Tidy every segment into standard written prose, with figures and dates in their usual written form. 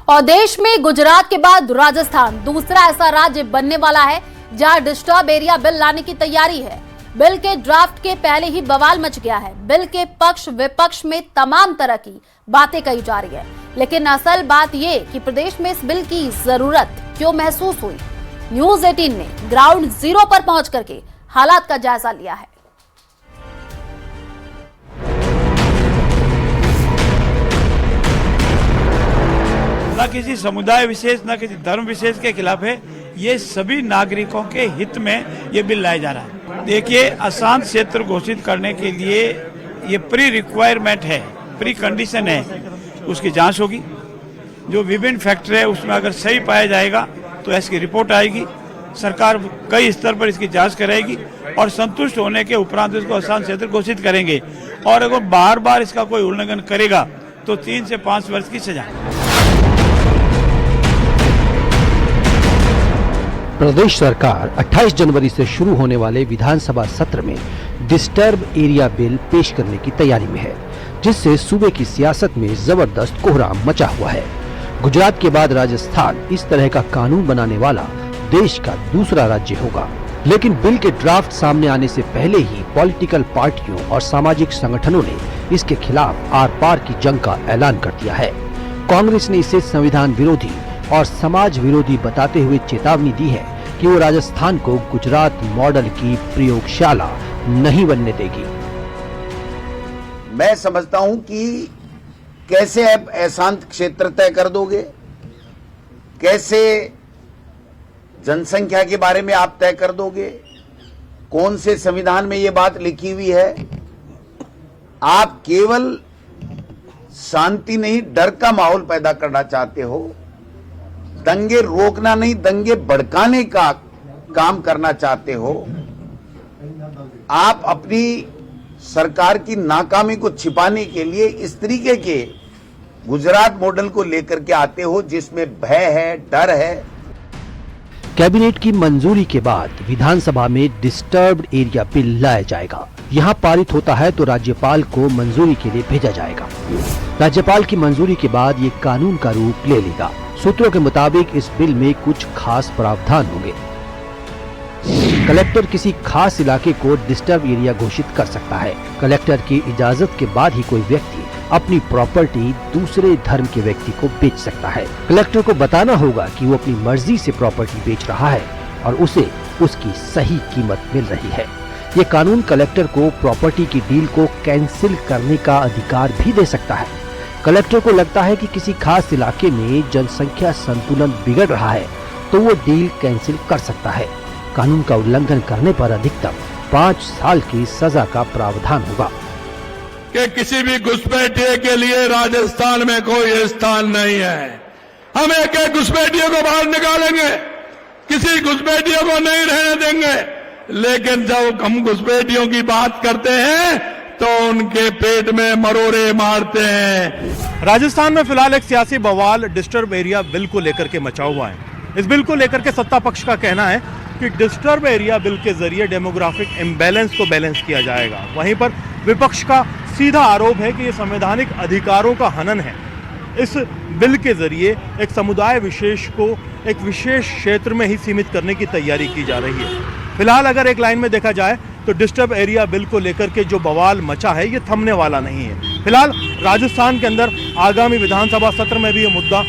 और देश में गुजरात के बाद राजस्थान दूसरा ऐसा राज्य बनने वाला है जहां डिस्टर्ब एरिया बिल लाने की तैयारी है। बिल के ड्राफ्ट के पहले ही बवाल मच गया है। बिल के पक्ष विपक्ष में तमाम तरह की बातें कही जा रही है, लेकिन असल बात ये कि प्रदेश में इस बिल की जरूरत क्यों महसूस हुई। न्यूज 18 ने ग्राउंड जीरो पर पहुंच करके हालात का जायजा लिया है। न किसी समुदाय विशेष न किसी धर्म विशेष के खिलाफ है। ये सभी नागरिकों के हित में ये बिल लाया जा रहा है। देखिए, अशांत क्षेत्र घोषित करने के लिए ये प्री रिक्वायरमेंट है, प्री कंडीशन है, उसकी जांच होगी। जो विभिन्न फैक्टर है उसमें अगर सही पाया जाएगा तो इसकी रिपोर्ट आएगी। सरकार कई स्तर पर इसकी जांच कराएगी और संतुष्ट होने के उपरांत इसको अशांत क्षेत्र घोषित करेंगे। और अगर बार बार इसका कोई उल्लंघन करेगा तो 3 से 5 वर्ष की सजा। प्रदेश सरकार 28 जनवरी से शुरू होने वाले विधानसभा सत्र में डिस्टर्ब एरिया बिल पेश करने की तैयारी में है, जिससे सूबे की सियासत में जबरदस्त कोहराम मचा हुआ है। गुजरात के बाद राजस्थान इस तरह का कानून बनाने वाला देश का दूसरा राज्य होगा। लेकिन बिल के ड्राफ्ट सामने आने से पहले ही पॉलिटिकल पार्टियों और सामाजिक संगठनों ने इसके खिलाफ आर पार की जंग का ऐलान कर दिया है। कांग्रेस ने इसे संविधान विरोधी और समाज विरोधी बताते हुए चेतावनी दी है कि वो राजस्थान को गुजरात मॉडल की प्रयोगशाला नहीं बनने देगी। मैं समझता हूं कि कैसे आप अशांत क्षेत्र तय कर दोगे, कैसे जनसंख्या के बारे में आप तय कर दोगे, कौन से संविधान में ये बात लिखी हुई है। आप केवल शांति नहीं, डर का माहौल पैदा करना चाहते हो। दंगे रोकना नहीं, दंगे भड़काने का काम करना चाहते हो। आप अपनी सरकार की नाकामी को छिपाने के लिए इस तरीके के गुजरात मॉडल को लेकर के आते हो, जिसमें भय है, डर है। कैबिनेट की मंजूरी के बाद विधानसभा में डिस्टर्ब्ड एरिया बिल लाया जाएगा। यहाँ पारित होता है तो राज्यपाल को मंजूरी के लिए भेजा जाएगा। राज्यपाल की मंजूरी के बाद ये कानून का रूप ले लेगा। सूत्रों के मुताबिक इस बिल में कुछ खास प्रावधान होंगे। कलेक्टर किसी खास इलाके को डिस्टर्ब एरिया घोषित कर सकता है। कलेक्टर की इजाजत के बाद ही कोई व्यक्ति अपनी प्रॉपर्टी दूसरे धर्म के व्यक्ति को बेच सकता है। कलेक्टर को बताना होगा कि वो अपनी मर्जी से प्रॉपर्टी बेच रहा है और उसे उसकी सही कीमत मिल रही है। ये कानून कलेक्टर को प्रॉपर्टी की डील को कैंसिल करने का अधिकार भी दे सकता है। कलेक्टर को लगता है कि किसी खास इलाके में जनसंख्या संतुलन बिगड़ रहा है तो वो डील कैंसिल कर सकता है। कानून का उल्लंघन करने पर अधिकतम 5 साल की सजा का प्रावधान होगा। कि किसी भी घुसपैठिए के लिए राजस्थान में कोई स्थान नहीं है। हम एक घुसपैठियों को बाहर निकालेंगे, किसी घुसपैठियों को नहीं रहने देंगे। लेकिन जब हम घुसपैठियों की बात करते हैं तो उनके पेट में मरोड़े मारते हैं। राजस्थान में फिलहाल एक सियासी बवाल डिस्टर्ब एरिया बिल को लेकर के मचा हुआ है। इस बिल को लेकर के सत्ता पक्ष का कहना है कि डिस्टर्ब एरिया बिल के जरिए डेमोग्राफिक इम्बैलेंस को बैलेंस किया जाएगा। वहीं पर विपक्ष का सीधा आरोप है कि ये संवैधानिक अधिकारों का हनन है। इस बिल के जरिए एक समुदाय विशेष को एक विशेष क्षेत्र में ही सीमित करने की तैयारी की जा रही है। फिलहाल अगर एक लाइन में देखा जाए तो डिस्टर्ब एरिया बिल को लेकर के जो बवाल मचा है ये थमने वाला नहीं है। फिलहाल राजस्थान के अंदर आगामी विधानसभा सत्र में भी ये मुद्दा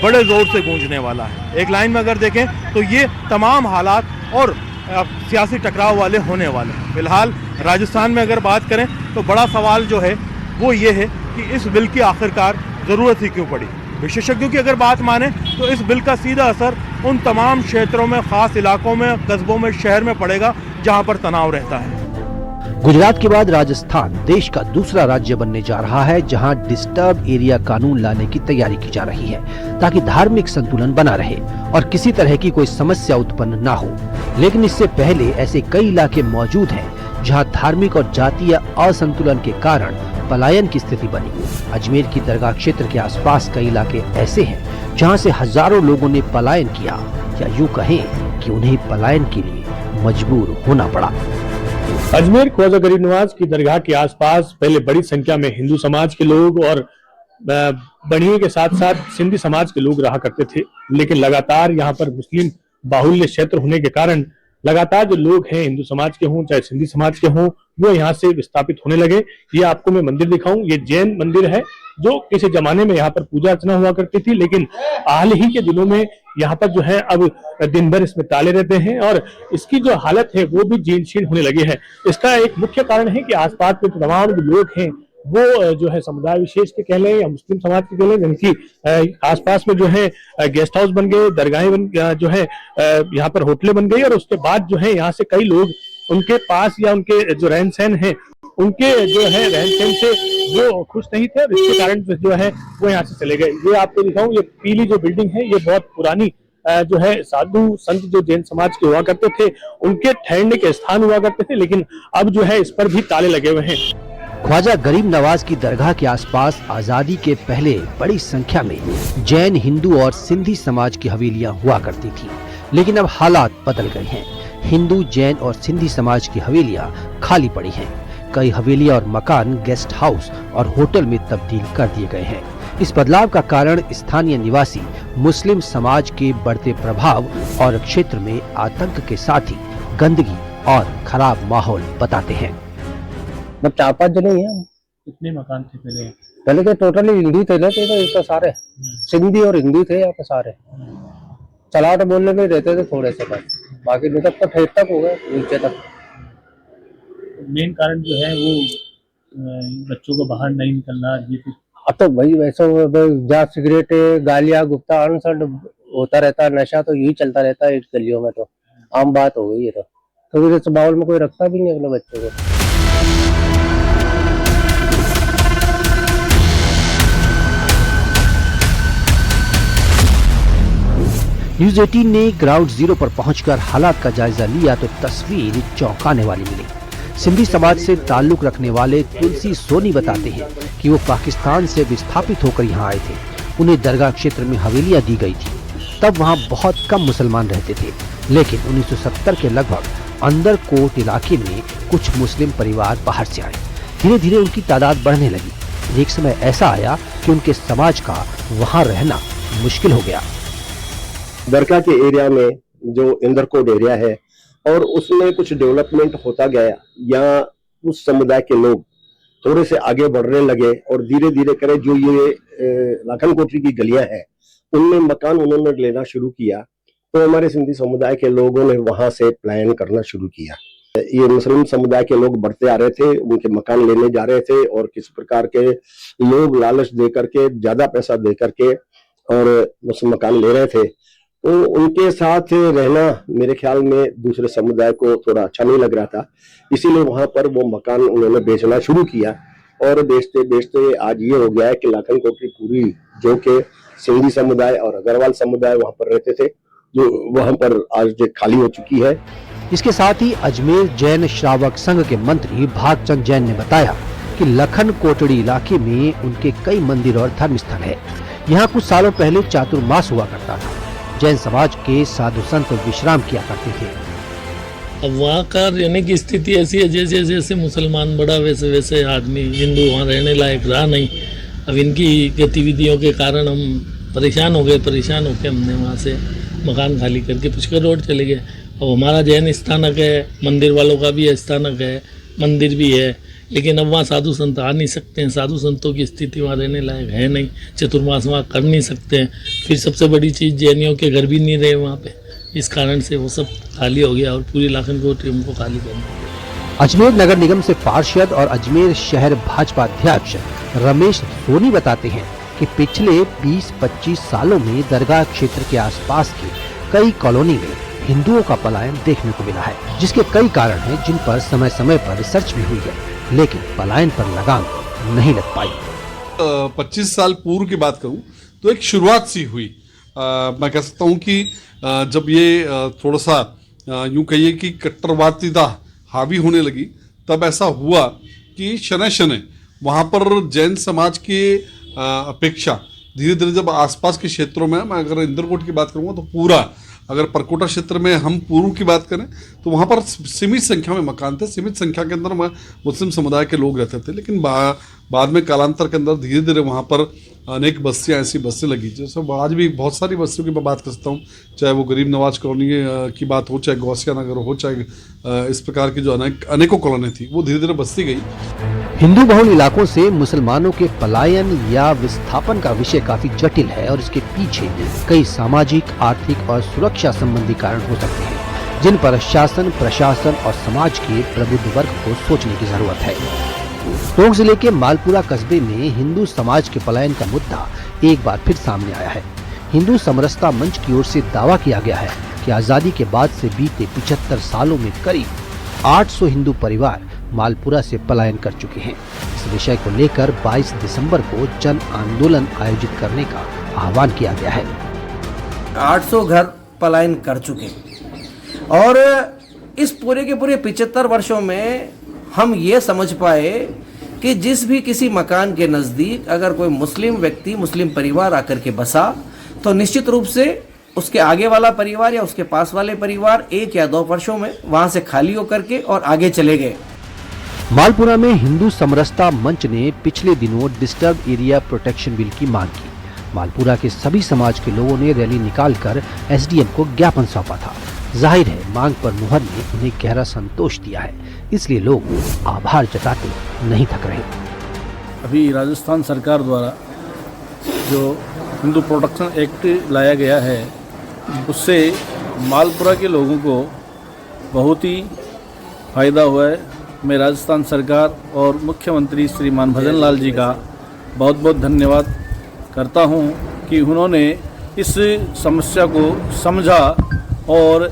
बड़े जोर से गूंजने वाला है। एक लाइन में अगर देखें तो ये तमाम हालात और सियासी टकराव वाले होने वाले हैं। फिलहाल राजस्थान में अगर बात करें तो बड़ा सवाल जो है वो ये है कि इस बिल की आखिरकार जरूरत ही क्यों पड़ी। विशेषज्ञों की अगर बात माने तो इस बिल का सीधा असर उन तमाम क्षेत्रों में, खास इलाकों में, कस्बों में, शहर में पड़ेगा जहां पर तनाव रहता है। गुजरात के बाद राजस्थान देश का दूसरा राज्य बनने जा रहा है जहां डिस्टर्ब एरिया कानून लाने की तैयारी की जा रही है ताकि धार्मिक संतुलन बना रहे और किसी तरह की कोई समस्या उत्पन्न ना हो। लेकिन इससे पहले ऐसे कई इलाके मौजूद हैं जहां धार्मिक और जातीय असंतुलन के कारण पलायन की स्थिति बनी। अजमेर की दरगाह क्षेत्र के आसपास कई इलाके ऐसे हैं जहां से हजारों लोगों ने पलायन किया, या यूं कहें कि उन्हें पलायन के लिए मजबूर होना पड़ा। अजमेर ख्वाजा गरीब नवाज की दरगाह के आसपास पहले बड़ी संख्या में हिंदू समाज के लोग और बढ़ियों के साथ साथ सिंधी समाज के लोग रहा करते थे, लेकिन लगातार यहाँ पर मुस्लिम बाहुल्य क्षेत्र होने के कारण लगातार जो लोग हैं हिंदू समाज के हों चाहे सिंधी समाज के हों वो यहाँ से विस्थापित होने लगे। ये आपको मैं मंदिर दिखाऊं, ये जैन मंदिर है जो किसी जमाने में यहाँ पर पूजा अर्चना हुआ करती थी, लेकिन हाल ही के दिनों में यहाँ पर जो है अब दिन भर इसमें ताले रहते हैं और इसकी जो हालत है वो भी जीर्ण होने लगी है। इसका एक मुख्य कारण है कि आसपास में तमाम जो लोग हैं वो जो है समुदाय विशेष के कह लें या मुस्लिम समाज के कह लें, जिनकी आसपास में जो है गेस्ट हाउस बन गए, दरगाहें बन जो है यहाँ पर होटलें बन गई और उसके बाद जो है यहाँ से कई लोग उनके पास या उनके जो रहन सहन है उनके जो है रहन सहन से वो खुश नहीं थे और इसके कारण जो है वो यहाँ से चले गए। ये आपको दिखाऊं, ये पीली जो बिल्डिंग है ये बहुत पुरानी जो है साधु संत जो जैन समाज के हुआ करते थे उनके ठहरने के स्थान हुआ करते थे, लेकिन अब जो है इस पर भी ताले लगे हुए हैं। ख्वाजा गरीब नवाज की दरगाह के आसपास आजादी के पहले बड़ी संख्या में जैन, हिंदू और सिंधी समाज की हवेलियां हुआ करती थी, लेकिन अब हालात बदल गए हैं। हिंदू, जैन और सिंधी समाज की हवेलियां खाली पड़ी हैं। कई हवेलियां और मकान गेस्ट हाउस और होटल में तब्दील कर दिए गए हैं। इस बदलाव का कारण स्थानीय निवासी मुस्लिम समाज के बढ़ते प्रभाव और क्षेत्र में आतंक के साथ ही गंदगी और खराब माहौल बताते हैं। मतलब 4-5 जने ही हैं। कितने मकान थे पहले? पहले तो टोटली हिंदू थे ना, तो सारे सिंधी और हिंदू थे यहाँ पे सारे। चलाट बोलने में रहते थे थोड़े से बस, बाकी नहीं तक तो ठेठ तक हो गए नीचे तक। मेन कारण जो है वो बच्चों को बाहर नहीं निकलना, ये अब तो भाई वैसे जहाँ सिगरेट, गालियाँ, गुप्ता अनशन होता रहता है, नशा तो यही चलता रहता है इस गलियों में, तो आम बात हो गई है। तो इस माहौल में कोई रखता भी नहीं अपने बच्चों को। न्यूज 18 ने ग्राउंड जीरो पर पहुंचकर हालात का जायजा लिया तो तस्वीर चौंकाने वाली मिली। सिंधी समाज से ताल्लुक रखने वाले तुलसी सोनी बताते हैं कि वो पाकिस्तान से विस्थापित होकर यहाँ आए थे। उन्हें दरगाह क्षेत्र में हवेलियां दी गई थी। तब वहाँ बहुत कम मुसलमान रहते थे, लेकिन 1970 के लगभग अंदर कोट इलाके में कुछ मुस्लिम परिवार बाहर से आए। धीरे धीरे उनकी तादाद बढ़ने लगी। एक समय ऐसा आया कि उनके समाज का वहाँ रहना मुश्किल हो गया। दरगाह के एरिया में जो इंदरकोट एरिया है और उसमें कुछ डेवलपमेंट होता गया, या उस समुदाय के लोग थोड़े से आगे बढ़ने लगे और धीरे धीरे करे जो ये लाखन कोठरी की गलियां हैं उनमें मकान उन्होंने लेना शुरू किया। तो हमारे सिंधी समुदाय के लोगों ने वहां से प्लान करना शुरू किया। ये मुस्लिम समुदाय के लोग बढ़ते आ रहे थे, उनके मकान लेने जा रहे थे और किस प्रकार के लोग लालच दे करके, ज्यादा पैसा दे करके और उस मकान ले रहे थे। तो उनके साथ रहना मेरे ख्याल में दूसरे समुदाय को थोड़ा अच्छा नहीं लग रहा था, इसीलिए वहां पर वो मकान उन्होंने बेचना शुरू किया और बेचते बेचते आज ये हो गया है कि लाखन कोठरी पूरी जो कि सिंधी समुदाय और अग्रवाल समुदाय वहां पर रहते थे, जो वहां पर आज खाली हो चुकी है। इसके साथ ही अजमेर जैन श्रावक संघ के मंत्री भागचंद जैन ने बताया कि लखन कोटड़ी इलाके में उनके कई मंदिर और धर्म स्थल है। यहाँ कुछ सालों पहले चातुर्मास हुआ करता था। जैन समाज के साधु संत विश्राम किया करते थे। अब वहाँ का रहने की स्थिति ऐसी है, जैसे जैसे मुसलमान बढ़ा वैसे वैसे आदमी, हिंदू वहाँ रहने लायक रहा नहीं। अब इनकी गतिविधियों के कारण हम परेशान हो गए, हमने वहाँ से मकान खाली करके पुष्कर रोड चले गए। अब हमारा जैन स्थानक है, मंदिर वालों का भी स्थानक है, मंदिर भी है, लेकिन अब वहाँ साधु संत आ नहीं सकते हैं। साधु संतों की स्थिति वहाँ रहने लायक है नहीं, चतुर्मास वहाँ कर नहीं सकते हैं। फिर सबसे बड़ी चीज़ जैनियों के घर भी नहीं रहे वहाँ पे, इस कारण से वो सब खाली हो गया और पूरी लाखन कोठरी हमको खाली करनी। अजमेर नगर निगम से पार्षद और अजमेर शहर भाजपा अध्यक्ष रमेश सोनी बताते हैं कि पिछले 20-25 सालों में दरगाह क्षेत्र के आसपास की कई कॉलोनी में हिंदुओं का पलायन देखने को मिला है, जिसके कई कारण हैं जिन पर समय समय पर रिसर्च भी हुई है, लेकिन पलायन पर लगाम नहीं लग पाई। 25 साल पूर्व की बात करूं तो एक शुरुआत सी हुई। मैं कह सकता हूं कि जब ये थोड़ा सा यूं कहिए कि कट्टरवादिता हावी होने लगी, तब ऐसा हुआ कि शनै शनै वहाँ पर जैन समाज की अपेक्षा धीरे धीरे जब आसपास के क्षेत्रों में, मैं अगर इंदरकोट की बात करूँगा तो पूरा, अगर परकोटा क्षेत्र में हम पूर्व की बात करें तो वहाँ पर सीमित संख्या में मकान थे, सीमित संख्या के अंदर मुस्लिम समुदाय के लोग रहते थे। लेकिन बाद में कालांतर के अंदर धीरे धीरे वहाँ पर अनेक बस्तियाँ ऐसी बस्ती लगी, जैसे आज भी बहुत सारी बस्तियों की मैं बात कर सकता हूँ, चाहे वो गरीब नवाज कॉलोनी की बात हो, चाहे गौसिया नगर हो, चाहे इस प्रकार की जो अनेकों कॉलोनी थी वो धीरे धीरे बस्ती गई। हिंदू बहुल इलाकों से मुसलमानों के पलायन या विस्थापन का विषय काफी जटिल है और इसके पीछे कई सामाजिक, आर्थिक और सुरक्षा संबंधी कारण हो सकते हैं, जिन पर शासन, प्रशासन और समाज के प्रबुद्ध वर्ग को सोचने की जरूरत है। टोंक जिले के मालपुरा कस्बे में हिंदू समाज के पलायन का मुद्दा एक बार फिर सामने आया है। हिंदू समरसता मंच की ओर से दावा किया गया है कि आजादी के बाद से बीते 75 सालों में करीब 800 हिंदू परिवार मालपुरा से पलायन कर चुके हैं। इस विषय को लेकर 22 दिसंबर को जन आंदोलन आयोजित करने का आह्वान किया गया है। 800 घर पलायन कर चुके और इस पूरे के पूरे 75 वर्षों में हम ये समझ पाए कि जिस भी किसी मकान के नज़दीक अगर कोई मुस्लिम व्यक्ति, मुस्लिम परिवार आकर के बसा तो निश्चित रूप से उसके आगे वाला परिवार या उसके पास वाले परिवार 1 या 2 वर्षों में वहां से खाली होकर के और आगे चले गए। मालपुरा में हिंदू समरसता मंच ने पिछले दिनों डिस्टर्ब एरिया प्रोटेक्शन बिल की मांग की। मालपुरा के सभी समाज के लोगों ने रैली निकालकर एसडीएम को ज्ञापन सौंपा था। जाहिर है मांग पर मुहर ने उन्हें गहरा संतोष दिया है, इसलिए लोग आभार जताते नहीं थक रहे। अभी राजस्थान सरकार द्वारा जो हिंदू प्रोटेक्शन एक्ट लाया गया है उससे मालपुरा के लोगों को बहुत ही फायदा हुआ है। मैं राजस्थान सरकार और मुख्यमंत्री श्रीमान भजन लाल जी का बहुत बहुत धन्यवाद करता हूं कि उन्होंने इस समस्या को समझा और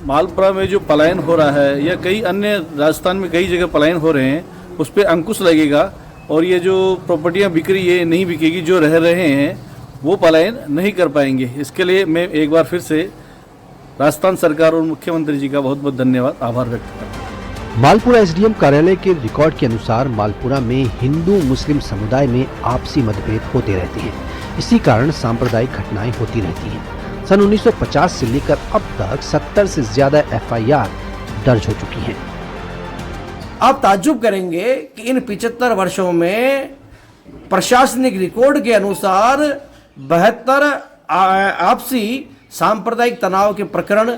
मालपुरा में जो पलायन हो रहा है या कई अन्य राजस्थान में कई जगह पलायन हो रहे हैं उस पर अंकुश लगेगा और ये जो प्रॉपर्टियां बिक रही है नहीं बिकेगी, जो रह रहे हैं वो पलायन नहीं कर पाएंगे। इसके लिए मैं एक बार फिर से राजस्थान सरकार और मुख्यमंत्री जी का बहुत बहुत धन्यवाद, आभार व्यक्त करता हूँ। मालपुरा एसडीएम कार्यालय के रिकॉर्ड के अनुसार मालपुरा में हिंदू मुस्लिम समुदाय में आपसी मतभेद होते रहते हैं। इसी कारण सांप्रदायिक घटनाएं होती रहती हैं। सन 1950 से लेकर अब तक 70 से ज्यादा एफआईआर दर्ज हो चुकी हैं। आप ताज्जुब करेंगे कि इन 75 वर्षों में प्रशासनिक रिकॉर्ड के अनुसार 72 आपसी सांप्रदायिक तनाव के प्रकरण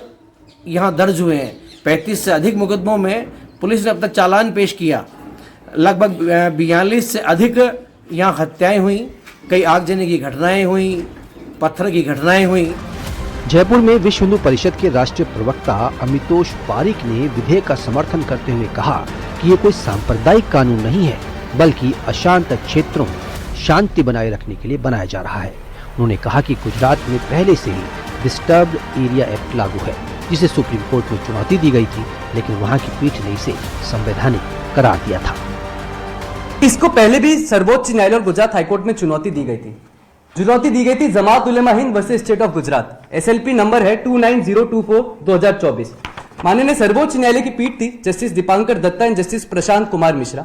यहां दर्ज हुए हैं। 35 से अधिक मुकदमों में पुलिस ने अब तक चालान पेश किया। लगभग 42 से अधिक यहां हत्याएं हुई, कई आगजनी की घटनाएं हुई, पत्थर की घटनाएं हुई। जयपुर में विश्व हिंदू परिषद के राष्ट्रीय प्रवक्ता अमितोष पारिक ने विधेयक का समर्थन करते हुए कहा कि ये कोई सांप्रदायिक कानून नहीं है, बल्कि अशांत क्षेत्रों में शांति बनाए रखने के लिए बनाया जा रहा है। उन्होंने कहा कि गुजरात में पहले से ही डिस्टर्ब्ड एरिया एक्ट लागू है, जिसे सुप्रीम कोर्ट में चुनौती दी गई थी, लेकिन वहां की पीठ ने इसे संवैधानिक करार दिया था। इसको पहले भी सर्वोच्च न्यायालय और गुजरात हाईकोर्ट में चुनौती दी गई थी। Jamiat Ulama Hind versus state of Gujarat, SLP number है 29024/2024। माननीय सर्वोच्च न्यायालय की पीठ थी justice Dipankar Datta and justice Prashant Kumar Mishra.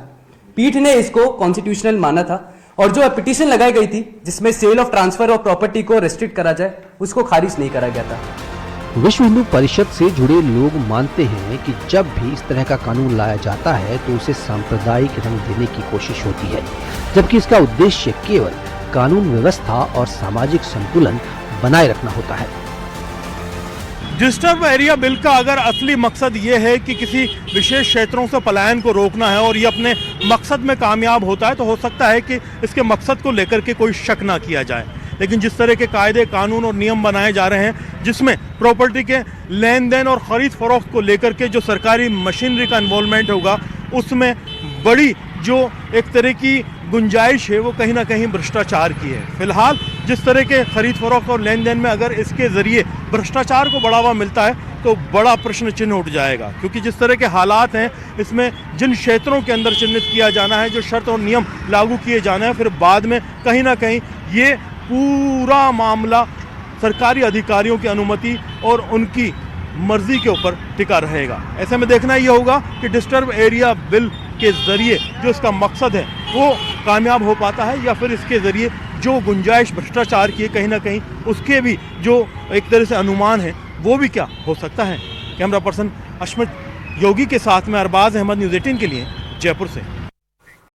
पीठ ने इसको कॉन्स्टिट्यूशनल माना था और जो पिटीशन लगाई गई थी जिसमें sale of transfer of property को रेस्ट्रिक्ट करा जाए उसको खारिज नहीं करा गया था। विश्व हिंदू परिषद से जुड़े लोग मानते हैं कि जब भी इस तरह का कानून लाया जाता है तो उसे सांप्रदायिक रंग देने की कोशिश होती है, जबकि इसका उद्देश्य केवल कानून व्यवस्था और सामाजिक संतुलन बनाए रखना होता है। डिस्टर्ब एरिया बिल का अगर असली मकसद ये है कि किसी विशेष क्षेत्रों से पलायन को रोकना है और ये अपने मकसद में कामयाब होता है, तो हो सकता है कि इसके मकसद को लेकर के कोई शक ना किया जाए। लेकिन जिस तरह के कायदे, कानून और नियम बनाए जा रहे हैं, जिसमें प्रॉपर्टी के लेन देन और खरीद फरोख्त को लेकर के जो सरकारी मशीनरी का इन्वॉल्वमेंट होगा, उसमें बड़ी जो एक तरह की गुंजाइश है वो कहीं ना कहीं भ्रष्टाचार की है। फिलहाल जिस तरह के खरीद फरोख्त और लेन देन में अगर इसके जरिए भ्रष्टाचार को बढ़ावा मिलता है तो बड़ा प्रश्न चिन्ह उठ जाएगा, क्योंकि जिस तरह के हालात हैं इसमें जिन क्षेत्रों के अंदर चिन्हित किया जाना है, जो शर्त और नियम लागू किए जाना है, फिर बाद में कहीं ना कहीं ये पूरा मामला सरकारी अधिकारियों की अनुमति और उनकी मर्जी के ऊपर टिका रहेगा। ऐसे में देखना ये होगा कि डिस्टर्ब एरिया बिल के जरिए जो इसका मकसद है वो कामयाब हो पाता है, या फिर इसके जरिए जो गुंजाइश भ्रष्टाचार की है कहीं ना कहीं उसके भी जो एक तरह से अनुमान है वो भी क्या हो सकता है। कैमरा पर्सन अशमित योगी के साथ में अरबाज अहमद, न्यूज़ 18 के लिए जयपुर से।